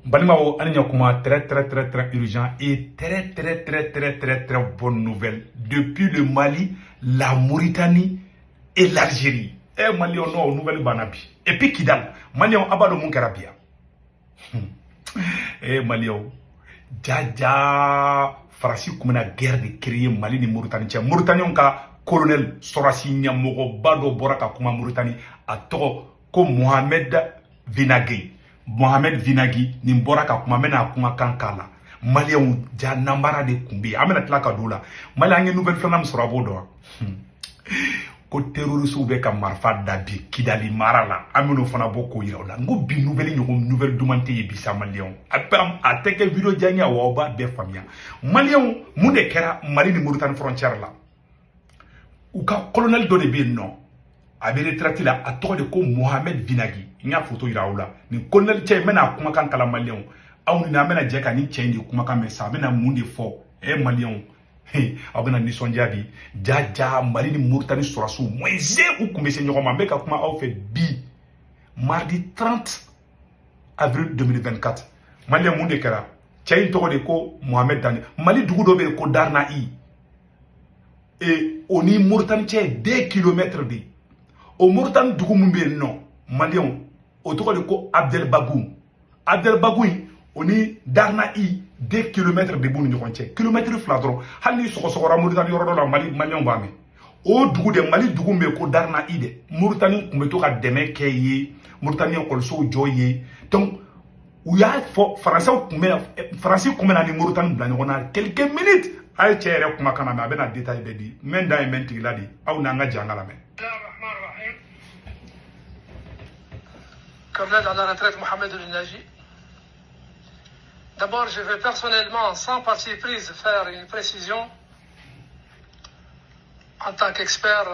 Balimao, Aniyakuma, très urgent et très bonne nouvelle. Depuis le Mali, la Mauritanie et l'Algérie. Eh, Mali, on a une nouvelle banabi. Et puis Kidal, Mali, on a abado mon karabia. Eh, Mali, Djaja, Farasi, comme une guerre de créer Mali et Mauritanie. Mauritanie, on a colonel Sorasi Nyamogo, Bado Boraka, Kuma Mauritanie, à Toro, comme Mohamed Vinagui. Mohamed Vinagui ni bɔra ka kuma mena kuma kan kala Maliens ja nambara de kumbi amena tla ka dola Maliens ngi nouvelle flanam sura bodo ko terroriste be ka marfa dabi Kidali marala ameno fana boko yira ngo bi nouvelle dumante ye bisa Maliens apam ateke video janya wa ba be famia Maliens mu de kera Mali ni Mauritanie frontière la ou ka colonel do de be non avait retraité là à tort de ko Mohamed Vinagui il y a photo iraoula ni colonel tche mena kuma kan kala Malien aw ni na mena jeka ni tche ndi kuma kan mesa mena mundi fo e Malien abena ni sondiadi jaja Mali ni Mauritanie sorasu moise ou kumbe se nyoma mbeka kuma aw fait bi mardi 30 avril 2024 Malien mundi kera tche to de ko Mohamed Dani Mali dugu do be ko Darna i et oni Mauritanie tche 2 km de au Mauritanie dugu mumbe non Malien au tour de ko Abdel Bagou oni Darna i 2 km de bonu ñoxonce kilomètre fladro halni soko Mauritanie yoro la Mali Malien bame o dugu de Mali dugu mbe ko Darna i de Mauritanie kumbe to ka deme keye Mauritanie ko so joye donc ou ya fo français kumbe na ni Mauritanie bla ñona quelques minutes ay chere kuma kana na bena détail be di men da men tigla di aw na nga jangala men. Colonel à la retraite Mohamed Vinagui. D'abord, je vais personnellement, sans parti prise, faire une précision en tant qu'expert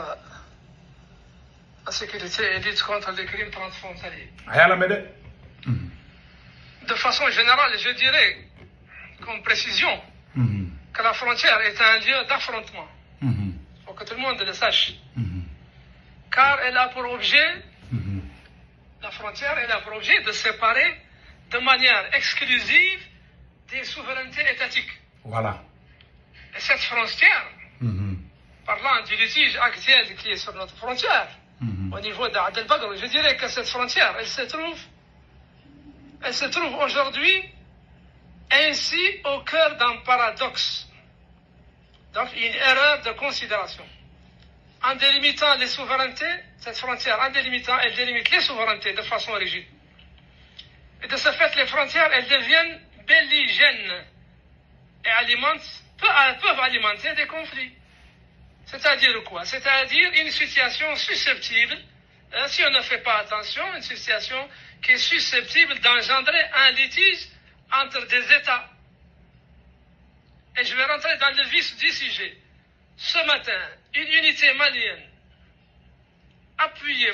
en sécurité et lutte contre les crimes transfrontaliers. De façon générale, je dirais, comme précision, que la frontière est un lieu d'affrontement. Il faut que tout le monde le sache. Car elle a pour objet la frontière, elle a pour objet de séparer de manière exclusive des souverainetés étatiques. Voilà. Et cette frontière, parlant du litige actuel qui est sur notre frontière, au niveau d'Ad el-Badr, je dirais que cette frontière, elle se trouve aujourd'hui ainsi au cœur d'un paradoxe. Donc une erreur de considération. En délimitant les souverainetés, cette frontière, en délimitant, elle délimite les souverainetés de façon rigide. Et de ce fait, les frontières, elles deviennent belligènes et peuvent alimenter des conflits. C'est-à-dire quoi? C'est-à-dire une situation susceptible, si on ne fait pas attention, une situation qui est susceptible d'engendrer un litige entre des États. Et je vais rentrer dans le vif du sujet. Ce matin, une unité malienne,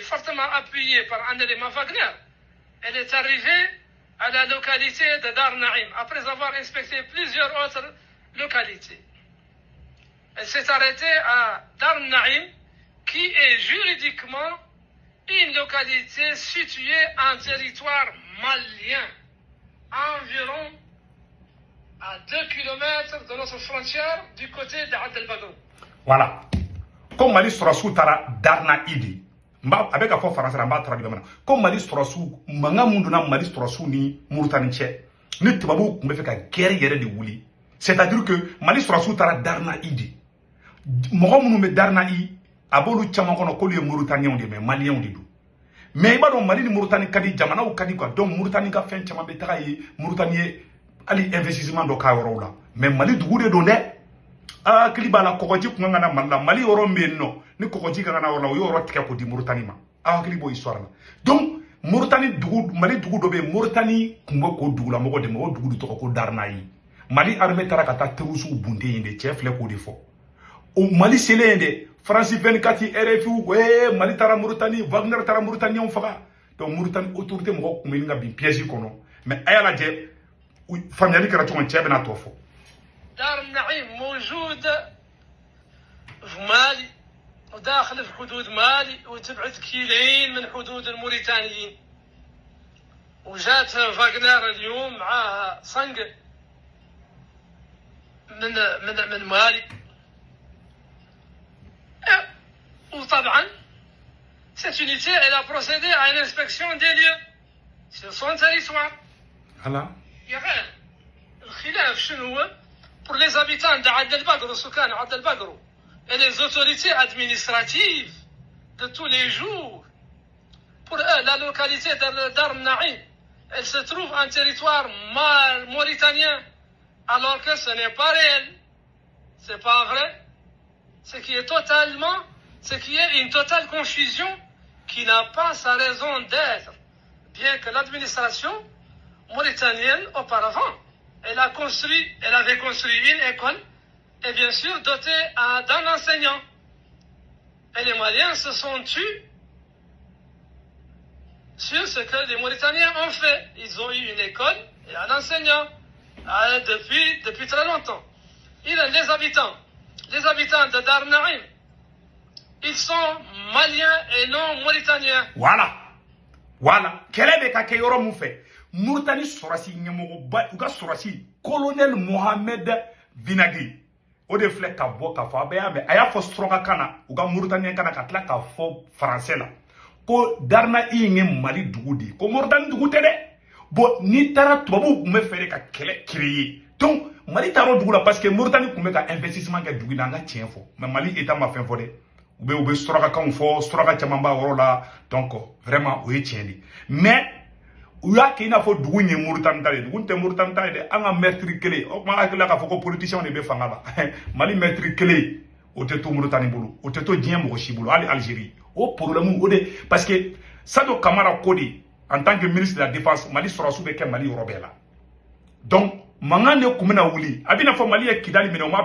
fortement appuyée par un élément Wagner, elle est arrivée à la localité de Dar Naïm, après avoir inspecté plusieurs autres localités. Elle s'est arrêtée à Dar Naïm, qui est juridiquement une localité située en territoire malien, environ à 2 km de notre frontière du côté d'Ad el-Badr. Voilà. Comme Mali Sorasu Tara Darna Idi. Avec un fort français, comme Mali Sorasu, Manga Munduna Mali Sorasu ni Mauritanie. Ni Tibabou, on me fait qu'un guerrier de Wouli. C'est-à-dire que Mali Sorasu Tara Darna Idi. Mohamed me Darna I, Abolu Chamakono Koli Mauritanien de Malien de Dou. Mais il va donc Mali Mauritanie Kadi, Jamana ou Kadi quoi. Donc Mauritanie a fait un Chamabetaï, Mauritanie, Ali investissement de Kaorola. Mais Mali Dougou de Donné. Ah, Kilibala Kokoji Kungana Mala, Mali Orombe no, ni Kokoji Gana Orla, Yoro Tikapo di Mauritanie. Ah, Kilibo histoire. Donc, Mauritanie Dougou, Mali Dougou Dobe, Mauritanie, Kumoko Dougou, la Mogo de Mogo Dougou Toko Darnaï. Mali armée Tarakata Terusu Bunde in the chef Leco de Fo. Au Mali Selende, Francis 24, RFU, Mali Tara Mauritanie, Wagner Tara Mauritanie, on fera. Donc, Mauritanie, autorité Mogo, Kuminga bin piège kono. Mais Ayala Dje, Fanyali Karaton Chebena Tofo. دار النعيم موجود في مالي وداخل في حدود مالي وتبعد كيلين من حدود الموريتانيين وجات فاغنر اليوم معاه صنق من مالي. وطبعا cette unité elle a procédé à une inspection des lieux sur son territoire. Voilà. يا غير الخلاف شنو هو pour les habitants de عد البقر سكان عد البقر et les autorités administratives de tous les jours. Pour eux, la localité de Dar Naïm, elle se trouve en territoire mauritanien, alors que ce n'est pas réel. C'est pas vrai. Ce qui est une totale confusion qui n'a pas sa raison d'être. Bien que l'administration mauritanienne, auparavant, elle avait construit une école, et bien sûr dotée d'un enseignant. Et les Maliens se sont tus sur ce que les Mauritaniens ont fait. Ils ont eu une école et un enseignant depuis très longtemps. Les habitants de Dar Naïm, ils sont Maliens et non Mauritaniens. Voilà. Kele be ka ke yoro mu fe. Mauritanie sorasi nyamogo ba uga sorasi colonel Mohamed Vinagui. O de flek ka bo ka fa be ya me aya fo stronga kana uga Mauritanie kana ka tla ka fo français la. Ko darna inge Mali dugudi ko Mauritanie dugute de. Bo ni tara tubabu me fere ka kele créer. Donc Mali taro dugula parce que Mauritanie kume ka investissement ka dugina nga tien fo. Mais Mali état ma fin fo de. Ube straka kan fo straka chamamba worola donc vraiment o yetiendi mais uya ke ina fo dugu nye Mauritanie tale dugu te Mauritanie tale de anga maître clé o ma akela ka fo ko politicien ne be fangala Mali maître clé o te to Mauritanie bulu o te to dien mo shibulu ali Algérie o problème o de parce que Sado Kamara Kodi en tant que ministre de la défense Mali sera sous be ke Mali robela donc mangane kumena wuli abina fo Mali e kidali mena o ma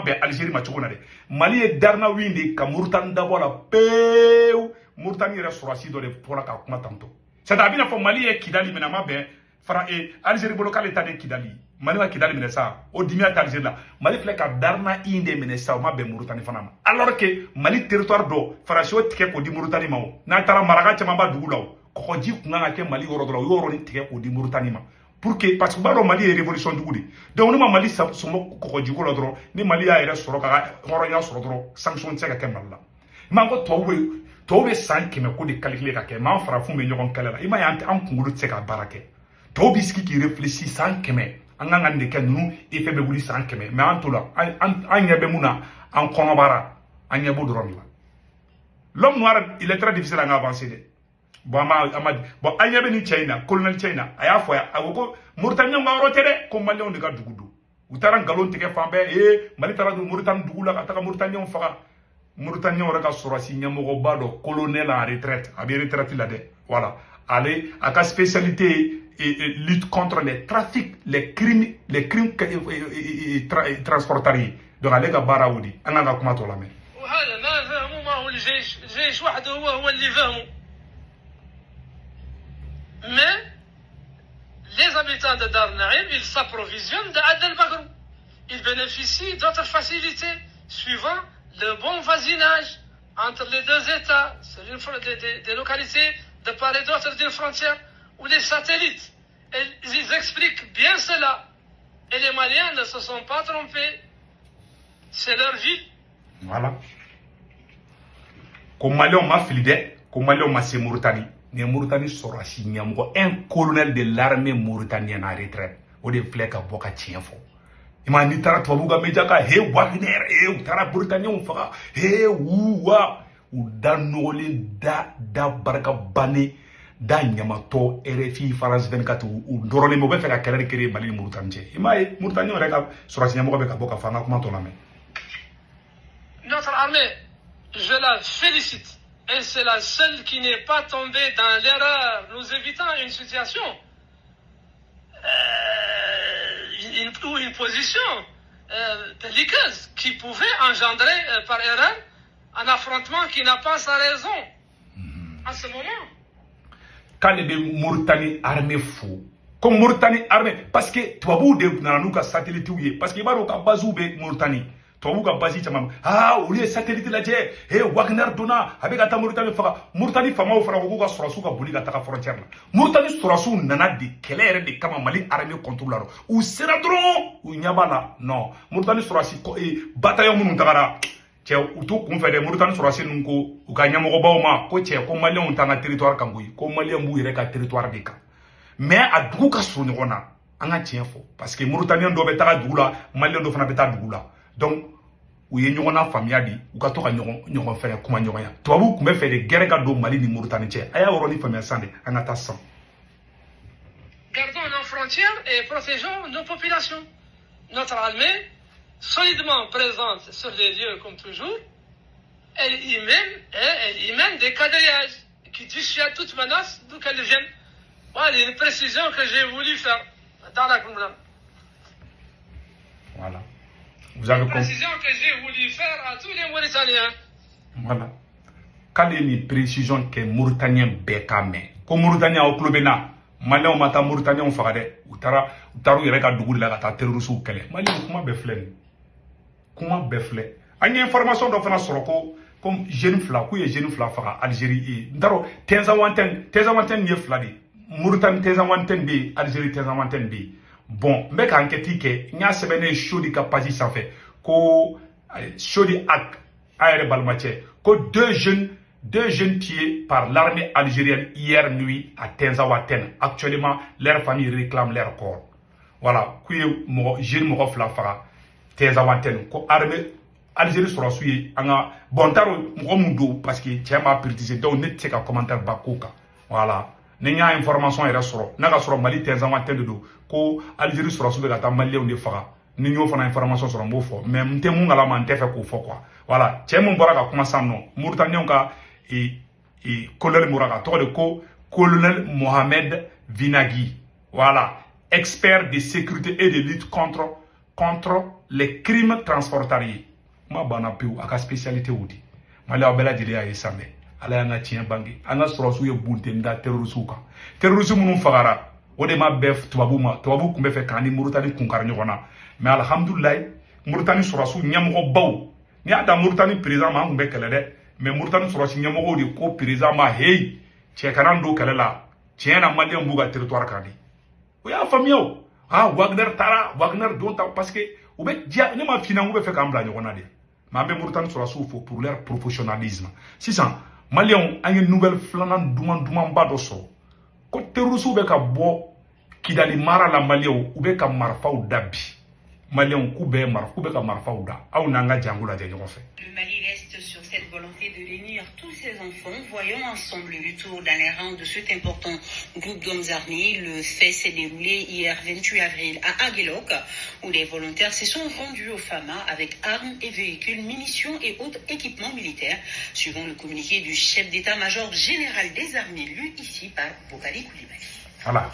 be Algérie ma chogona de Mali e darna windi ka Mauritanie dabola peu Mauritanie re sorasi do de pola ka kuma tanto c'est abina fo Mali e kidali mena ma be fara e Algérie bolo kale tade kidali Mali wa kidali mena sa o dimia ta Algérie la Mali fle ka darna inde mena sa o ma be Mauritanie fana alors que Mali territoire do fara sho tike ko di Mauritanie ma na tara maraga chama ba dugulaw ko ji kunga ke Mali yoro do yoro ni tike ko di Mauritanie ma pour que parce que baro Mali est révolution du goudi donc nous Mali somo ko jiko lo dro ni Mali a ere soro ka horonya soro dro sanction tseka ke malla mango towe san ke me ko de calculer ka ke ma fara fu me nyogon kala ima ya an kungulu tseka barake to biski ki réfléchit san ke me anga ngande ke nu e fe be wuli san ke me mais en tout là an yabe muna en konobara an yabo dron la l'homme noir il est très difficile à avancer de bon anyabe ni China colonel China aya foya agoko Mauritanie ngaro tede ko Mali on de ga dugudu utara galon teke fambe Mali tara du Mauritanie dugula ka taka Mauritanie on faka Mauritanie on reka sorasi nyamogo bado colonel en retraite abi retraite la de voilà allez à ka spécialité et lutte contre les trafics les crimes transportariés donc allez ka baraoudi ananga kuma to la mais وهذا ما فهموا ما هو الجيش وحده هو اللي فهموا. Mais les habitants de Dar Naïm, ils s'approvisionnent d'Ad el-Bagrou. Ils bénéficient d'autres facilités suivant le bon voisinage entre les deux États, des localités de part et d'autre d'une frontière ou les satellites. Et ils expliquent bien cela. Et les Maliens ne se sont pas trompés. C'est leur vie. Voilà. Comme Maliens m'a filé, comme Maliens m'a c'est Mauritanie. Ni Mauritanie sera signé un colonel de l'armée mauritanienne en retraite o de flek a boka tienfo ima ni tara to buga mejaka he Wagner utara Mauritanie on fera he wa u danolin da baraka bane da nyamato RFI France 24 u dorone mo be fera kala kere Mali Mauritanie ima Mauritanie on reka sera signé mo be ka boka fanga comment on la met. Notre armée, je la félicite. Et c'est la seule qui n'est pas tombée dans l'erreur, nous évitant une situation ou une position belliqueuse qui pouvait engendrer par erreur un affrontement qui n'a pas sa raison à ce moment. Quand les Mauritanie armée fou, comme Mauritanie armée, parce que tu vas vous de nanuka satellite parce que il va au Bazou be Mauritanie. tubabu ka basi caman olu ye satellite lajɛ Wagner donna a bɛ ka taa Mauritanie faga Mauritanie famaw fana ko k'u ka sɔrɔsiw ka boli ka taga frontière la Mauritanie sɔrɔsiw nana de kɛlɛ yɛrɛ de kama Mali armée contrôle la u sera dɔrɔn u ɲɛ b'a la non Mauritanie sɔrɔsi bataillon minnu tagara cɛ u t'u kunfɛ dɛ Mauritanie sɔrɔsi ninnu ko u ka ɲɛmɔgɔbaw ma ko cɛ ko maliyɛnw t'an ka territoire kan koyi ko maliyɛn b'u yɛrɛ ka territoire de kan mais a dugu ka surun ɲɔgɔn na an ka tiɲɛ fɔ parce que Mauritanien dɔ bɛ taga dugu la maliyɛn dɔ fana bɛ taa dugu la donc u ye ɲɔgɔn na faamuya di u ka to ka ɲɔgɔn fɛnɛ kuma ɲɔgɔn ya tubabu tun bɛ fɛ de gɛrɛ ka don Mali ni Mauritanie cɛ a y'a yɔrɔnin faamuya sisan de an ka taa sisan. Gardons nos frontières et protégeons nos populations. Notre armée, solidement présente sur les lieux comme toujours, elle y mène des quadrillages qui dissuadent toute menace d'où qu'elle vienne. Voilà une précision que j'ai voulu faire dans la Coumla. Voilà. Vous avez compris. Une précision que j'ai voulu faire à tous les Mauritaniens. Voilà. Quand il y a une précision que les Mauritaniens bécament, comme les Mauritaniens au club, Maliens ont maté Mauritaniens ont fait ou taru yɛrɛ ka dugu de la ka taa terroriste kɛlɛ Maliens kuma bɛɛ filɛ nin kuma bɛɛ filɛ an ye information dɔ fana sɔrɔ ko comme jeune fila k'u ye jeune fila faga Algérie n t'a dɔn Tenzawantène ye fila de Mauritanie Tenzawantène bɛ yen Algérie Tenzawantène bɛ yen bon n bɛ ka enquête kɛ n y'a sɛbɛn ne ye Chaudy ka page sanfɛ ko Chaudy a yɛrɛ balimacɛ ko deux jeunes tués par l'armée algérienne hier nuit à Tenzawantène. Actuellement, leurs familles réclament leur corps. Voilà, qui est jeune mɔgɔ fila faga Tenzawantène. Ko armée Algérie sɔrɔ su ye an ka bon n t'a dɔn mɔgɔ mun don parce que cɛ m'a prioriser donc ne tɛ se ka commentaire ba k'o kan. Voilà, ni n y'a information yɛrɛ sɔrɔ n'a ka sɔrɔ Mali Tenzawantène de don ko Algérie sɔrɔ su bɛ ka taa maliyɛnw de faga. Ni y'o fana information sɔrɔ n b'o fɔ mais n tɛ mun kalama n tɛ fɛ k'o fɔ quoi. Voilà, cɛ mun bɔra ka kuma sisan nɔ Mauritaniens ka colonel Mouraga, colonel Mohamed Vinagui, voilà, expert de sécurité et de lutte contre les crimes transfrontaliers. Ma banapiou, à la spécialité ou dit. Malia bela jeli a sambe. Ala nga tien bangi. Anga sorosu ye bunte nda terrorisme ka. Terrorisme mun fagara. O de ma bef tubabu kumbe fe kani Mauritanie kunkar nyona. Mais alhamdulillah, Mauritanie sorosu nyamgo baw. Ni ada Mauritanie président ma kumbe kele de. Mais Mauritanie sɔrɔsi ɲɛmɔgɔw de ko président ma hey cɛ kana don kɛlɛ la tiɲɛ na maliyɛn b'u ka territoire kan de o y'a faamuya o Wagner taara Wagner don ta parce que u bɛ diya ne ma finna u bɛ fɛ k'an bila ɲɔgɔn na de mais an bɛ Mauritanie sɔrɔsiw fo pour leur professionnalisme sisan maliyɛnw an ye nouvelle filanan dumanba dɔ sɔrɔ ko terrorisiw bɛ ka bɔ Kidali mara la maliyɛnw u bɛ ka marifaw da bi maliyɛnw k'u bɛ ka marifaw da aw n'an ka jango lajɛ ɲɔgɔn fɛ. Le Mali reste sur cette volonté de réunir tous ses enfants. Voyons ensemble le retour dans les rangs de cet important groupe d'hommes armés. Le fait s'est déroulé hier 28 avril à Aguelok, où les volontaires se sont rendus au FAMA avec armes et véhicules, munitions et autres équipements militaires, suivant le communiqué du chef d'état-major général des armées, lu ici par Bokali Koulibaly. Voilà.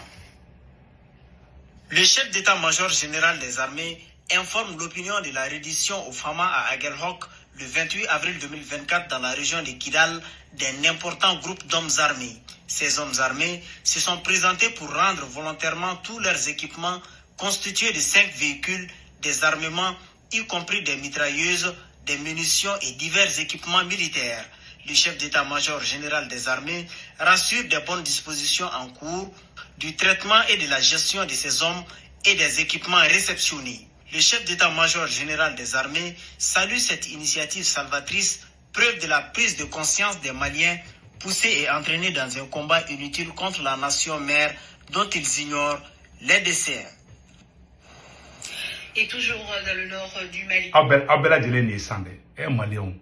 Le chef d'état-major général des armées informe l'opinion de la reddition au FAMA à Aguelhok le 28 avril 2024 dans la région de Kidal d'un important groupe d'hommes armés. Ces hommes armés se sont présentés pour rendre volontairement tous leurs équipements constitués de 5 véhicules, des armements, y compris des mitrailleuses, des munitions et divers équipements militaires. Le chef d'état-major général des armées rassure des bonnes dispositions en cours du traitement et de la gestion de ces hommes et des équipements réceptionnés. Le chef d'état-major général des armées salue cette initiative salvatrice, preuve de la prise de conscience des Maliens poussés et entraînés dans un combat inutile contre la nation mère dont ils ignorent les desseins. Et toujours dans le nord du Mali. Abela Djeleni Sande, Malien.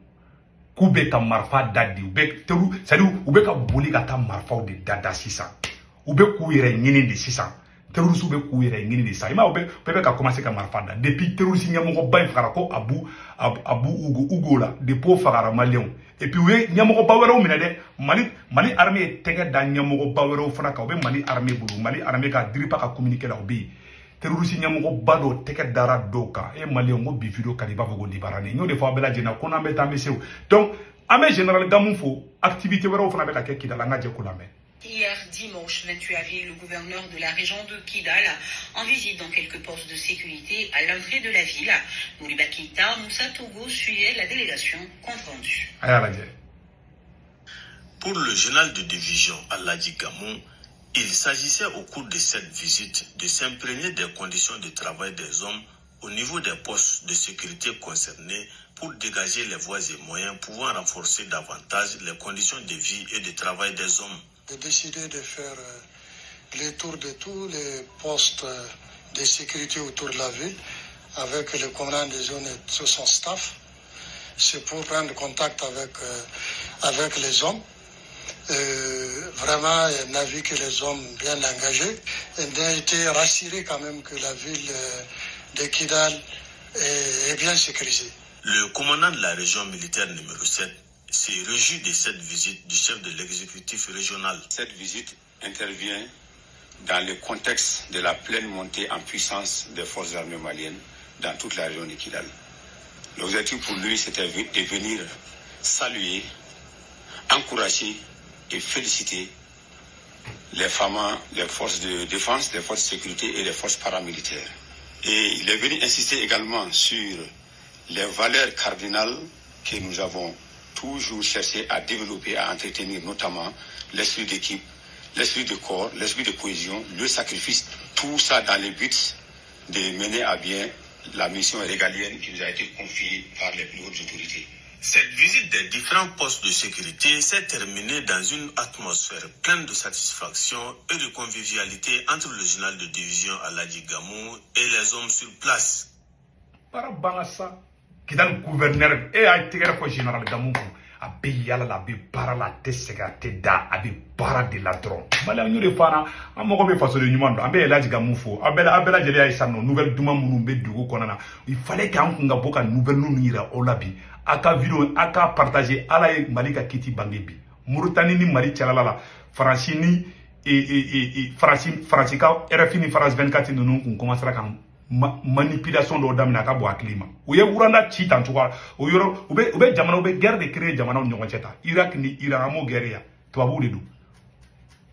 Koube ka marfa dadi, ube ka boli ka ta marfa de dada sisan. Ube kuyere nyini de sisan. Terroriste be kuyere nyini de sa. Ima ube ka commencer ka marfa da. Depuis terroriste nyamoko ba fara ko Abu Ugo la, depuis fara malien. Et puis we nyamoko ba wero mina de Mali armée tege da nyamoko ba wero fana ka ube Mali armée bulu. Mali armée ka diripa ka communiquer la obi. Terroriste nyamoko ba do tege dara doka. E malien ngo bi video kaliba go ndi barane. Nyo de fa bela jena kona meta meseu. Donc amé général gamou fo activité wero fana be ka ke kidala nga je kulame. Hier, dimanche 28 avril, le gouverneur de la région de Kidal, en visite dans quelques postes de sécurité à l'entrée de la ville, Moriba Keïta, Moussa Togo suivait la délégation compte rendu. Pour le général de division Aladji Gamou, il s'agissait au cours de cette visite de s'imprégner des conditions de travail des hommes au niveau des postes de sécurité concernés pour dégager les voies et moyens pouvant renforcer davantage les conditions de vie et de travail des hommes. J'ai décidé de faire les tours de tous les postes de sécurité autour de la ville avec le commandant des zones et tout son staff. C'est pour prendre contact avec les hommes. Vraiment, on a vu que les hommes bien engagés. On a été rassurés quand même que la ville de Kidal est bien sécurisée. Le commandant de la région militaire numéro 7 s'est réjoui de cette visite du chef de l'exécutif régional. Cette visite intervient dans le contexte de la pleine montée en puissance des forces armées maliennes dans toute la région de Kidal. L'objectif pour lui, c'était de venir saluer, encourager et féliciter les FAMA, les forces de défense, les forces de sécurité et les forces paramilitaires. Et il est venu insister également sur les valeurs cardinales que nous avons toujours cherché à développer, à entretenir, notamment l'esprit d'équipe, l'esprit de corps, l'esprit de cohésion, le sacrifice, tout ça dans le but de mener à bien la mission régalienne qui nous a été confiée par les plus hautes autorités. Cette visite des différents postes de sécurité s'est terminée dans une atmosphère pleine de satisfaction et de convivialité entre le général de division Aladji Gamou et les hommes sur place. Barabangasa, qui est le gouverneur et a été le général Gamou, a payé la bara da, a bara de la drone. Malgré nous, fana, a moko façon de numéro, a Aladji Gamou fo, a bela jeli a no nouvelle duma munumbe dugo konana. Il fallait qu'un boka nouvelle nous ira au labi. Aka vidéo aka partager ala ye malika kiti bangebi Mauritanie ni Mali chalala France ni France ka RFI ni France 24 nunu kun commencera kan manipulation do damina ka bo aklima o ye uranda ci tan tuwa o yoro ube jamana ube guerre de créer jamana o ñogon ceta Irak ni Iran amo guerre ya to abu ledu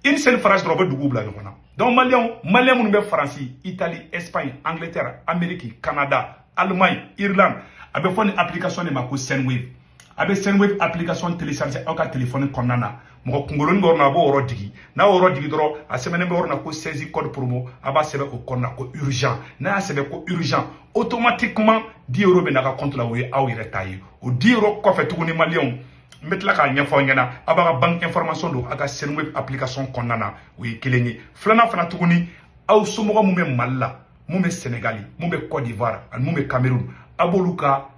une seule France do be dugu bla ñona donc malien mun be France Italie Espagne Angleterre Amérique Canada Allemagne Irlande abe foni application de mako Sendwave abe Sendwave application télécharger au ka téléphone konana mo kungolo ngor na bo oro digi na oro digi doro a semaine be orna ko saisi code promo aba sebe o konna ko urgent na sebe ko urgent automatiquement 10 euros be na ka compte la wo aw ire tayi o 10 euros ko fe tuguni malion metla ka nyafo ngena aba ka bank information do aka Sendwave application konana wi kelengi flana fana tuguni aw sumo mu me malla mu me Sénégali mu me Côte d'Ivoire mu me Cameroun aboluka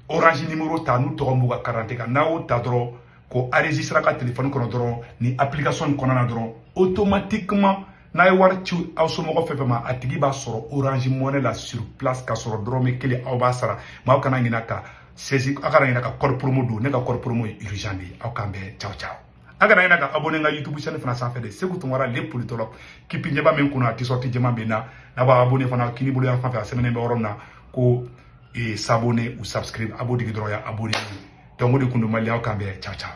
orange numéro ta nous tomuga 40 ka nawo ta dro ko enregistra ka téléphone kono dro ni application kono na dro automatiquement na y war ci aw so mo ko fefema atigi ba soro orange money la sur place ka soro dro me kele aw ba sara ma kana ngina ka saisi akara ngina ka code promo do ne ka code promo urgent di aw kambe ciao ciao agara ngina ka abonné nga YouTube chaîne fana sans fait de segutu wara les politologues qui pinje ba men kuna ti sorti jema bena na ba abonné fana kini bulu ya fa semaine be orona ko et s'abonner ou subscribe abonner droya abonner donc de kundu mali au kambe ciao ciao